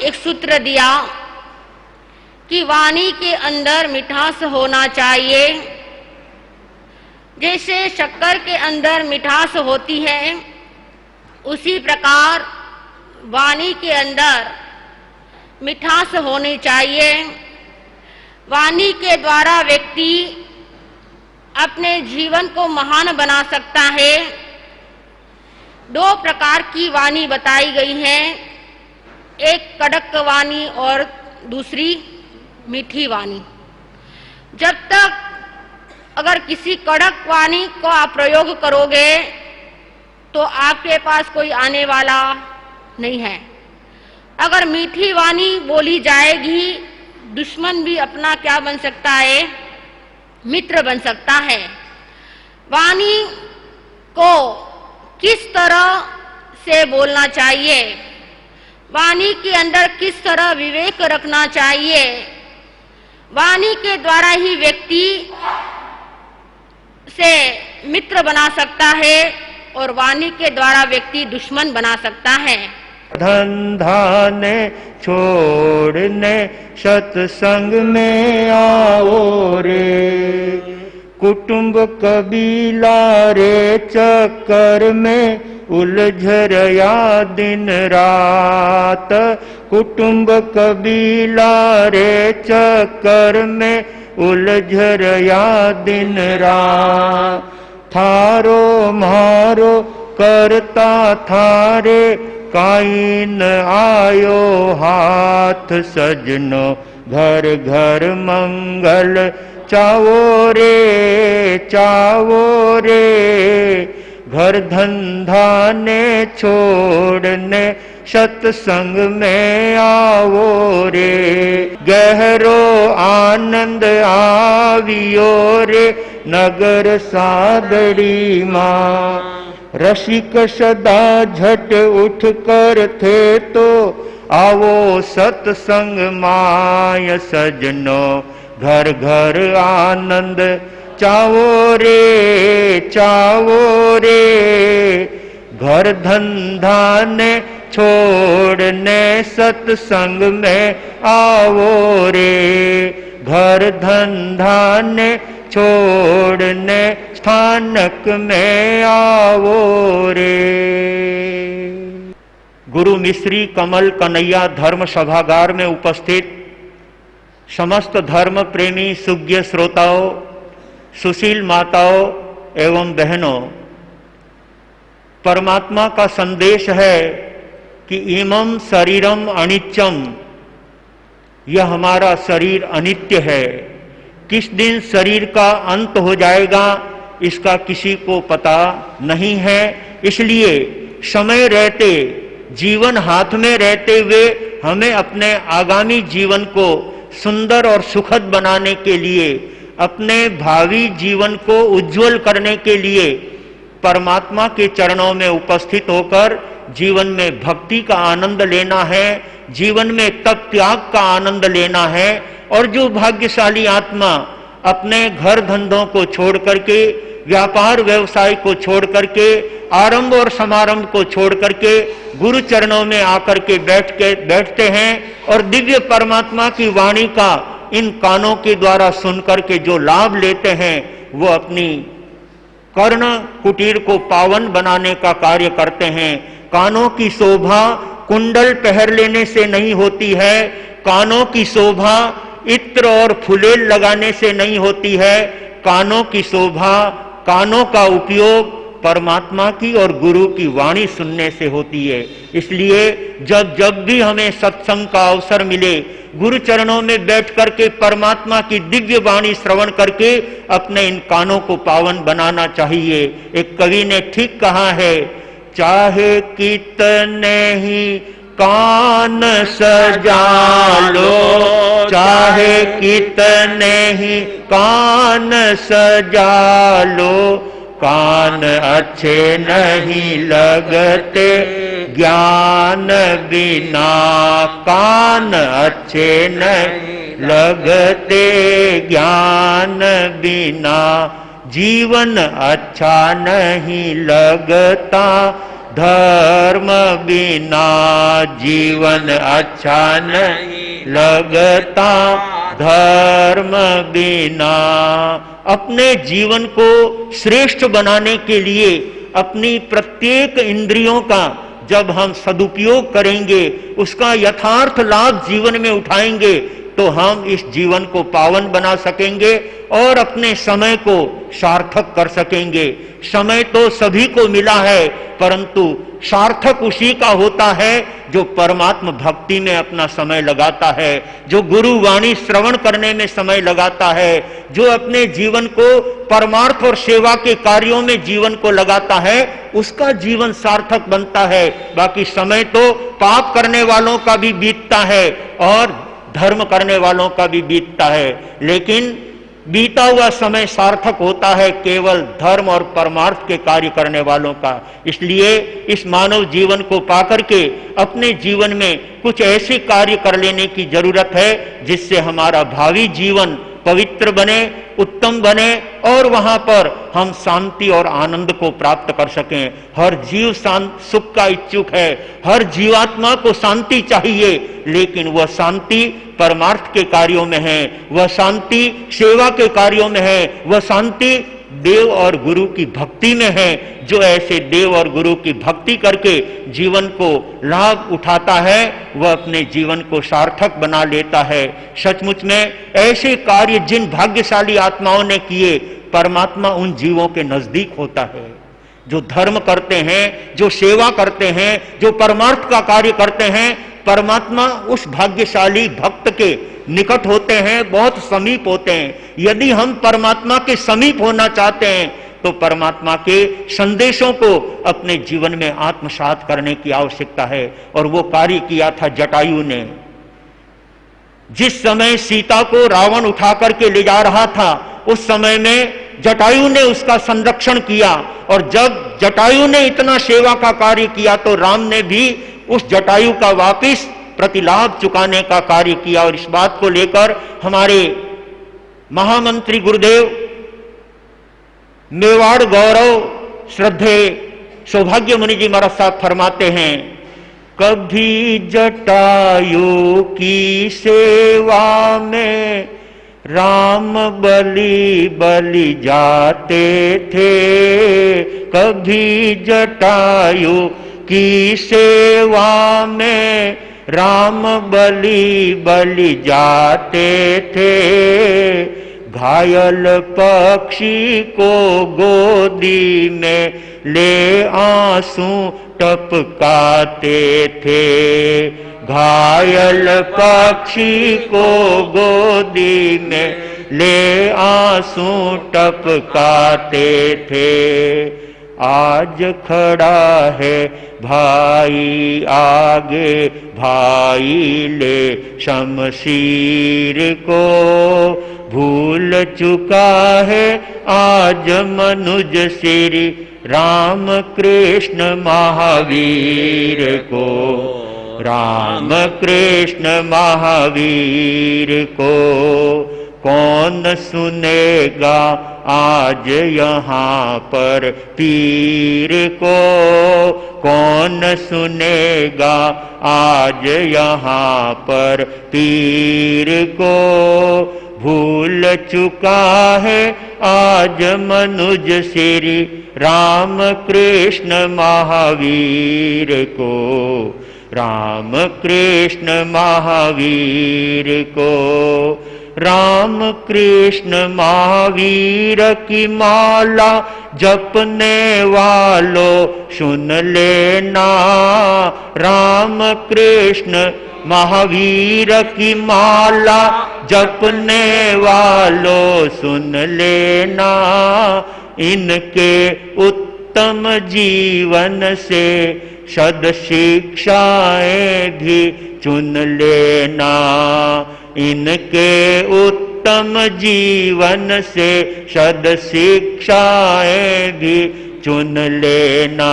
एक सूत्र दिया कि वाणी के अंदर मिठास होना चाहिए। जैसे शक्कर के अंदर मिठास होती है, उसी प्रकार वाणी के अंदर मिठास होनी चाहिए। वाणी के द्वारा व्यक्ति अपने जीवन को महान बना सकता है। दो प्रकार की वाणी बताई गई है, एक कड़क वाणी और दूसरी मीठी वाणी। जब तक अगर किसी कड़क वाणी को आप प्रयोग करोगे तो आपके पास कोई आने वाला नहीं है। अगर मीठी वाणी बोली जाएगी, दुश्मन भी अपना क्या बन सकता है, मित्र बन सकता है। वाणी को किस तरह से बोलना चाहिए, वाणी के अंदर किस तरह विवेक रखना चाहिए, वाणी के द्वारा ही व्यक्ति से मित्र बना सकता है और वाणी के द्वारा व्यक्ति दुश्मन बना सकता है। धंधा ने छोड़ने सत्संग में आओ रे, कुटुंब कबीला रे चक्कर में उलझ रया दिन रात, कुटुंब कबीला रे चक्कर में उलझ रया दिन रात। थारो मारो करता थारे काइन आयो हाथ, सजनो घर घर मंगल चावो रे चावो रे, घर धंधा ने छोड़ने सत्संग में आवो रे, गहरो आनंद आवियो रे नगर सादड़ी माँ। रसिक सदा झट उठ कर थे तो आवो सत्संग माय, सजनो घर घर आनंद चावो रे चावो रे, घर धंधा ने छोड़ने सत्संग में आवो रे, घर धंधा ने छोड़ने स्थानक में आवो रे। गुरु मिश्री कमल कन्हैया धर्म सभागार में उपस्थित समस्त धर्म प्रेमी सुज्ञ श्रोताओं, सुशील माताओं एवं बहनों, परमात्मा का संदेश है कि इमं शरीरम अनित्यम, यह हमारा शरीर अनित्य है। किस दिन शरीर का अंत हो जाएगा इसका किसी को पता नहीं है। इसलिए समय रहते, जीवन हाथ में रहते हुए हमें अपने आगामी जीवन को सुंदर और सुखद बनाने के लिए, अपने भावी जीवन को उज्जवल करने के लिए परमात्मा के चरणों में उपस्थित होकर जीवन में भक्ति का आनंद लेना है, जीवन में तप त्याग का आनंद लेना है। और जो भाग्यशाली आत्मा अपने घर धंधों को छोड़ करके, व्यापार व्यवसाय को छोड़ करके, आरंभ और समारंभ को छोड़ करके गुरु चरणों में आकर के बैठते हैं और दिव्य परमात्मा की वाणी का इन कानों के द्वारा सुन करके जो लाभ लेते हैं, वो अपनी कर्ण कुटीर को पावन बनाने का कार्य करते हैं। कानों की शोभा कुंडल पहन लेने से नहीं होती है, कानों की शोभा इत्र और फुलेल लगाने से नहीं होती है। कानों की शोभा, कानों का उपयोग परमात्मा की और गुरु की वाणी सुनने से होती है। इसलिए जब जब भी हमें सत्संग का अवसर मिले, गुरु चरणों में बैठ करके परमात्मा की दिव्य वाणी श्रवण करके अपने इन कानों को पावन बनाना चाहिए। एक कवि ने ठीक कहा है, चाहे कितने ही कान सजा लो, चाहे कितने ही कान सजा लो, कान अच्छे नहीं लगते ज्ञान बिना, कान अच्छे नहीं लगते ज्ञान बिना, जीवन अच्छा नहीं लगता धर्म बिना जीवन अच्छा नहीं लगता, धर्म बिना। अपने जीवन को श्रेष्ठ बनाने के लिए अपनी प्रत्येक इंद्रियों का जब हम सदुपयोग करेंगे, उसका यथार्थ लाभ जीवन में उठाएंगे, तो हम इस जीवन को पावन बना सकेंगे और अपने समय को सार्थक कर सकेंगे। समय तो सभी को मिला है, परंतु सार्थक उसी का होता है जो परमात्मा भक्ति में अपना समय लगाता है, जो गुरु वाणी श्रवण करने में समय लगाता है, जो अपने जीवन को परमार्थ और सेवा के कार्यों में जीवन को लगाता है, उसका जीवन सार्थक बनता है। बाकी समय तो पाप करने वालों का भी बीतता है और धर्म करने वालों का भी बीतता है, लेकिन बीता हुआ समय सार्थक होता है केवल धर्म और परमार्थ के कार्य करने वालों का। इसलिए इस मानव जीवन को पाकर के अपने जीवन में कुछ ऐसे कार्य कर लेने की जरूरत है जिससे हमारा भावी जीवन पवित्र बने, उत्तम बने और वहां पर हम शांति और आनंद को प्राप्त कर सकें। हर जीव सुख का इच्छुक है, हर जीवात्मा को शांति चाहिए, लेकिन वह शांति परमार्थ के कार्यों में है, वह शांति सेवा के कार्यों में है, वह शांति देव और गुरु की भक्ति में है। जो ऐसे देव और गुरु की भक्ति करके जीवन को लाभ उठाता है, वह अपने जीवन को सार्थक बना लेता है। सचमुच में ऐसे कार्य जिन भाग्यशाली आत्माओं ने किए, परमात्मा उन जीवों के नजदीक होता है। जो धर्म करते हैं, जो सेवा करते हैं, जो परमार्थ का कार्य करते हैं, परमात्मा उस भाग्यशाली भक्त के निकट होते हैं, बहुत समीप होते हैं। यदि हम परमात्मा के समीप होना चाहते हैं तो परमात्मा के संदेशों को अपने जीवन में आत्मसात करने की आवश्यकता है। और वो कार्य किया था जटायु ने। जिस समय सीता को रावण उठा करके ले जा रहा था, उस समय में जटायु ने उसका संरक्षण किया, और जब जटायु ने इतना सेवा का कार्य किया तो राम ने भी उस जटायु का वापिस प्रतिलाभ चुकाने का कार्य किया। और इस बात को लेकर हमारे महामंत्री गुरुदेव मेवाड़ गौरव श्रद्धे सौभाग्य मुनि जी महाराज साहब फरमाते हैं, कभी जटायु की सेवा में राम बलि बलि जाते थे, कभी जटायु की सेवा में राम बलि बलि जाते थे, घायल पक्षी को गोदी में ले आंसू टपकाते थे, घायल पक्षी को गोदी में ले आंसू टपकाते थे। आज खड़ा है भाई आगे, भाई ले शमशीर को, भूल चुका है आज मनुज श्री राम कृष्ण महावीर को, राम कृष्ण महावीर को। कौन सुनेगा आज यहाँ पर पीर को, कौन सुनेगा आज यहाँ पर पीर को, भूल चुका है आज मनुज श्री राम कृष्ण महावीर को, राम कृष्ण महावीर को। राम कृष्ण महावीर की माला जपने वालों सुन लेना, राम कृष्ण महावीर की माला जपने वालों सुन लेना, इनके उत्तम जीवन से सद शिक्षाएं भी चुन लेना, इनके उत्तम जीवन से सद शिक्षाएं भी चुन लेना।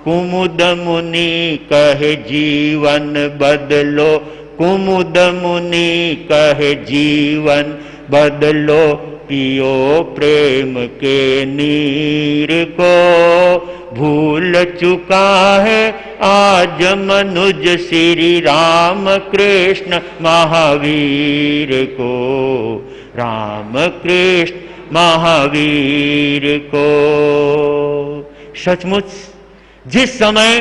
कुमुद मुनि कहे जीवन बदलो, कुमुद मुनि कहे जीवन बदलो, पियो प्रेम के नीर को, भूल चुका है आज मनुज श्री राम कृष्ण महावीर को, राम कृष्ण महावीर को। सचमुच जिस समय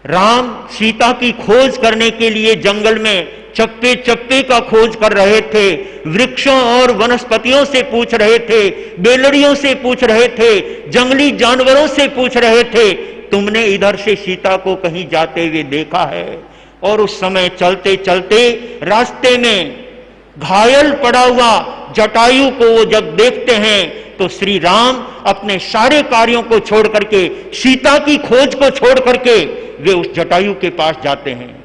राम सीता की खोज करने के लिए जंगल में चप्पे चप्पे का खोज कर रहे थे, वृक्षों और वनस्पतियों से पूछ रहे थे, बेलड़ियों से पूछ रहे थे, जंगली जानवरों से पूछ रहे थे, तुमने इधर से सीता को कहीं जाते हुए देखा है? और उस समय चलते चलते रास्ते में घायल पड़ा हुआ जटायु को वो जब देखते हैं तो श्री राम अपने सारे कार्यों को छोड़ करके, सीता की खोज को छोड़ करके वे उस जटायु के पास जाते हैं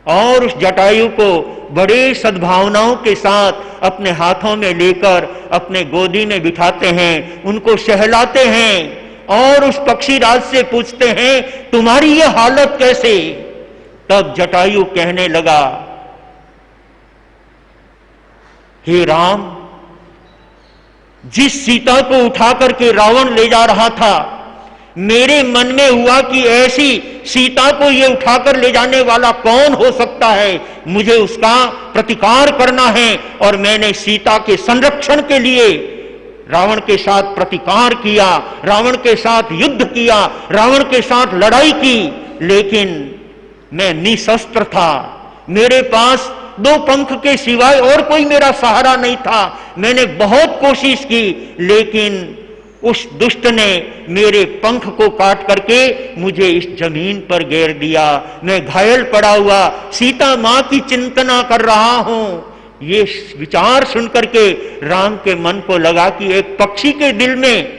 और उस जटायु को बड़े सद्भावनाओं के साथ अपने हाथों में लेकर अपने गोदी में बिठाते हैं, उनको सहलाते हैं और उस पक्षीराज से पूछते हैं तुम्हारी ये हालत कैसे? तब जटायु कहने लगा, हे राम, जिस सीता को उठा करके रावण ले जा रहा था, मेरे मन में हुआ कि ऐसी सीता को ये उठाकर ले जाने वाला कौन हो सकता है, मुझे उसका प्रतिकार करना है। और मैंने सीता के संरक्षण के लिए रावण के साथ प्रतिकार किया, रावण के साथ युद्ध किया, रावण के साथ लड़ाई की, लेकिन मैं निशस्त्र था, मेरे पास 2 पंख के सिवाय और कोई मेरा सहारा नहीं था। मैंने बहुत कोशिश की, लेकिन उस दुष्ट ने मेरे पंख को काट करके मुझे इस जमीन पर गिर दिया। मैं घायल पड़ा हुआ सीता मां की चिंतना कर रहा हूं। ये विचार सुनकर के राम के मन को लगा कि एक पक्षी के दिल में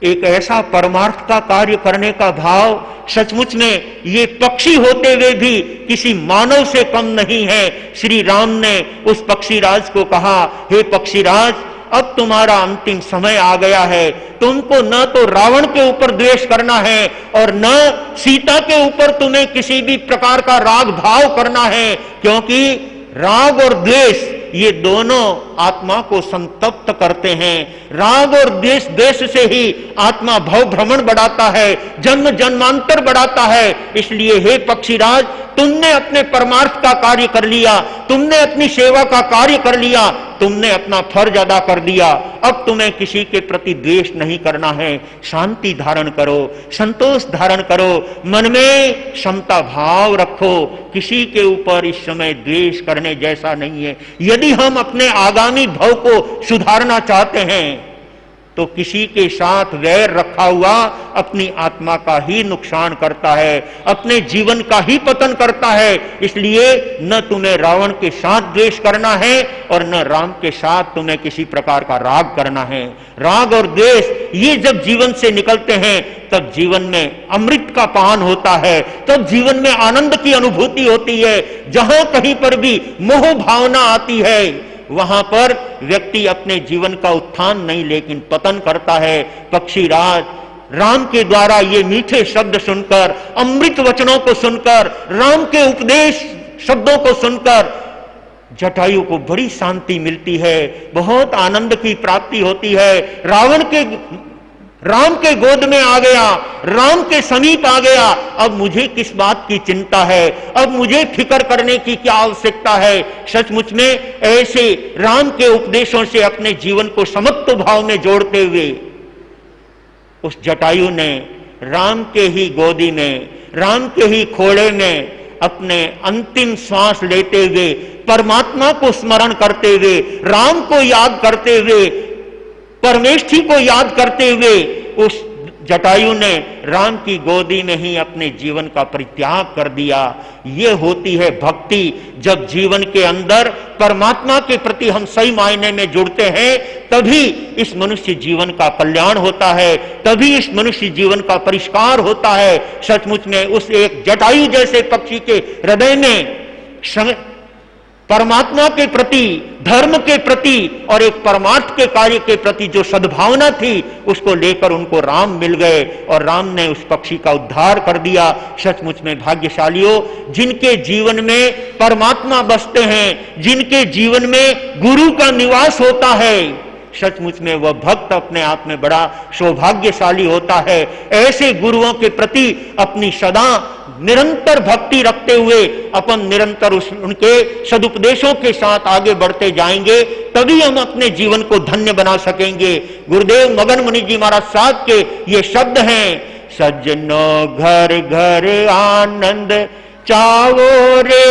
एक ऐसा परमार्थ का कार्य करने का भाव, सचमुच में ये पक्षी होते हुए भी किसी मानव से कम नहीं है। श्री राम ने उस पक्षीराज को कहा, हे पक्षीराज, अब तुम्हारा अंतिम समय आ गया है, तुमको न तो रावण के ऊपर द्वेष करना है और न सीता के ऊपर तुम्हें किसी भी प्रकार का राग भाव करना है, क्योंकि राग और द्वेष ये दोनों आत्मा को संतप्त करते हैं। राग और द्वेष से ही आत्मा भव भ्रमण बढ़ाता है, जन्म जन्मांतर बढ़ाता है। इसलिए हे पक्षीराज, तुमने अपने परमार्थ का कार्य कर लिया, तुमने अपनी सेवा का कार्य कर लिया, तुमने अपना फर्ज अदा कर दिया। अब तुम्हें किसी के प्रति द्वेष नहीं करना है, शांति धारण करो, संतोष धारण करो, मन में समता भाव रखो। किसी के ऊपर इस समय द्वेष करने जैसा नहीं है। यदि हम अपने आगामी भव को सुधारना चाहते हैं तो किसी के साथ वैर रखा हुआ अपनी आत्मा का ही नुकसान करता है, अपने जीवन का ही पतन करता है। इसलिए न तुम्हें रावण के साथ द्वेष करना है और न राम के साथ तुम्हें किसी प्रकार का राग करना है। राग और द्वेष ये जब जीवन से निकलते हैं तब जीवन में अमृत का पान होता है, तब जीवन में आनंद की अनुभूति होती है। जहां कहीं पर भी मोह भावना आती है वहां पर व्यक्ति अपने जीवन का उत्थान नहीं लेकिन पतन करता है। पक्षीराज राम के द्वारा ये मीठे शब्द सुनकर, अमृत वचनों को सुनकर, राम के उपदेश शब्दों को सुनकर जटायु को बड़ी शांति मिलती है, बहुत आनंद की प्राप्ति होती है। राम के गोद में आ गया, राम के समीप आ गया। अब मुझे किस बात की चिंता है, अब मुझे फिक्र करने की क्या आवश्यकता है। सचमुच में ऐसे राम के उपदेशों से अपने जीवन को समत्व भाव में जोड़ते हुए उस जटायु ने राम के ही गोदी में, राम के ही खोड़े में अपने अंतिम श्वास लेते हुए, परमात्मा को स्मरण करते हुए, राम को याद करते हुए, परमेष्ठी को याद करते हुए उस जटायु ने राम की गोदी में ही अपने जीवन का परित्याग कर दिया। ये होती है भक्ति। जब जीवन के अंदर परमात्मा के प्रति हम सही मायने में जुड़ते हैं तभी इस मनुष्य जीवन का कल्याण होता है, तभी इस मनुष्य जीवन का परिष्कार होता है। सचमुच में उस एक जटायु जैसे पक्षी के हृदय में परमात्मा के प्रति, धर्म के प्रति और एक परमार्थ के कार्य के प्रति जो सद्भावना थी उसको लेकर उनको राम मिल गए और राम ने उस पक्षी का उद्धार कर दिया। सचमुच में भाग्यशालियों, जिनके जीवन में परमात्मा बसते हैं, जिनके जीवन में गुरु का निवास होता है, सचमुच में वह भक्त अपने आप में बड़ा सौभाग्यशाली होता है। ऐसे गुरुओं के प्रति अपनी सदा निरंतर भक्ति रखते हुए अपन निरंतर उनके सदुपदेशों के साथ आगे बढ़ते जाएंगे, तभी हम अपने जीवन को धन्य बना सकेंगे। गुरुदेव मगन मुनि जी महाराज साहब के ये शब्द हैं, सज्जनों घर घर आनंद चावो रे,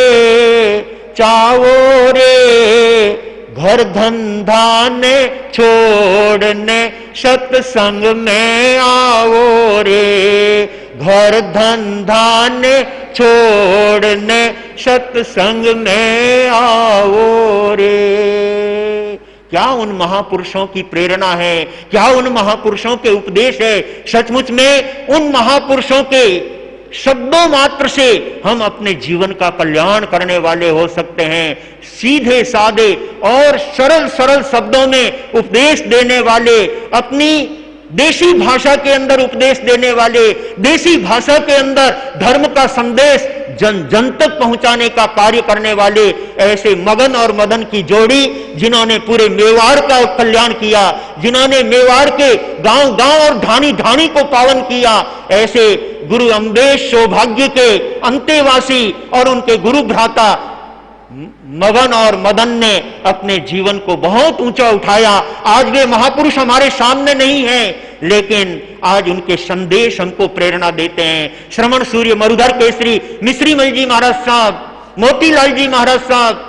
घर धंधा ने छोड़ने सत्संग में आओ रे, घर धंधा ने छोड़ने सत्संग में आओ रे। क्या उन महापुरुषों की प्रेरणा है, क्या उन महापुरुषों के उपदेश है। सचमुच में उन महापुरुषों के शब्दों मात्र से हम अपने जीवन का कल्याण करने वाले हो सकते हैं। सीधे साधे और सरल सरल शब्दों में उपदेश देने वाले, अपनी देसी भाषा के अंदर उपदेश देने वाले, देसी भाषा के अंदर धर्म का संदेश जन जन तक पहुंचाने का कार्य करने वाले ऐसे मगन और मदन की जोड़ी, जिन्होंने पूरे मेवाड़ का कल्याण किया, जिन्होंने मेवाड़ के गांव गांव और ढाणी ढाणी को पावन किया, ऐसे गुरु अम्बेश सौभाग्य के अंतेवासी और उनके गुरु भ्राता मगन और मदन ने अपने जीवन को बहुत ऊंचा उठाया। आज वे महापुरुष हमारे सामने नहीं हैं, लेकिन आज उनके संदेश हमको प्रेरणा देते हैं। श्रमण सूर्य मरुधर केसरी मिश्रीमल जी महाराज साहब, मोतीलाल जी महाराज साहब,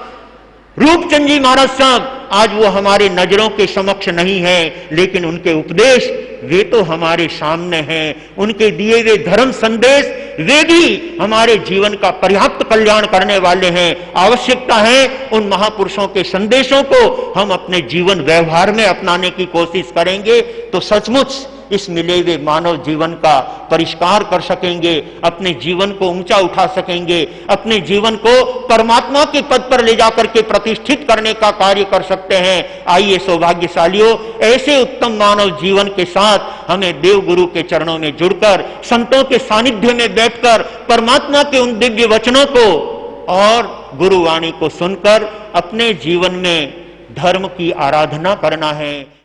रूपचंद जी महाराज साहब, आज वो हमारे नजरों के समक्ष नहीं है, लेकिन उनके उपदेश वे तो हमारे सामने हैं। उनके दिए हुए धर्म संदेश वे भी हमारे जीवन का पर्याप्त कल्याण करने वाले हैं। आवश्यकता है उन महापुरुषों के संदेशों को हम अपने जीवन व्यवहार में अपनाने की कोशिश करेंगे तो सचमुच इस मिले हुए मानव जीवन का परिष्कार कर सकेंगे, अपने जीवन को ऊंचा उठा सकेंगे, अपने जीवन को परमात्मा के पद पर ले जाकर के प्रतिष्ठित करने का कार्य कर सकते हैं। आइए सौभाग्यशालियों, ऐसे उत्तम मानव जीवन के साथ हमें देव गुरु के चरणों में जुड़कर, संतों के सानिध्य में बैठकर परमात्मा के उन दिव्य वचनों को और गुरुवाणी को सुनकर अपने जीवन में धर्म की आराधना करना है।